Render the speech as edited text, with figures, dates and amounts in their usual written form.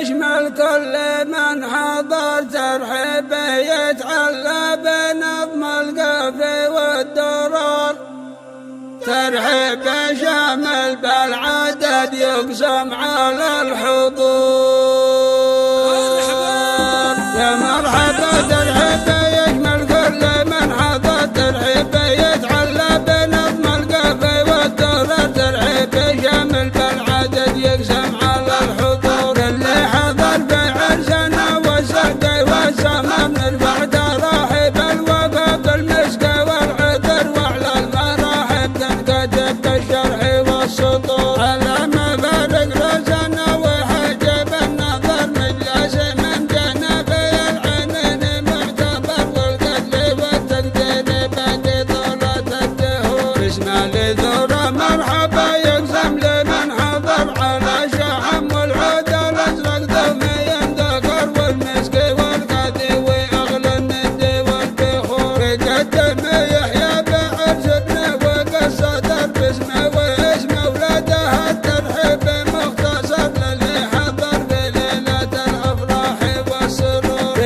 يشمل كل من حضر ترحيبه يتعلى بنظم القافي والدرر. ترحيبه شامل بالعدد يقسم على الحضور. يا مرحبا ترحيبه يشمل كل من حضر ترحيبه يتعلى بنظم القافي والدرر. ترحيبه شامل بالعدد يقسم على الحضور. اللي حضر بعرسنا والسقي والسمام نرفع تراحيب الوفا بالمسقى والعذر. وعلى المراحب تنكتب بالشرح والسطور. على مفارق راسنا وحجب النظر مجلس من جنبي العينين معتبر. والقتل والتقدير باقي طولة الدهور. اسمع لذوره مرحبا يقسم لمن حضر على شحم والعود الازرق دومي يندكر. والمسقي والقاضي واغلى الندي والبخور. يقدم يحيى بعرسنا وقصدر باسمه واسم اولاده. الترحيب مختصر للي حضر بليله الافراح والسرور.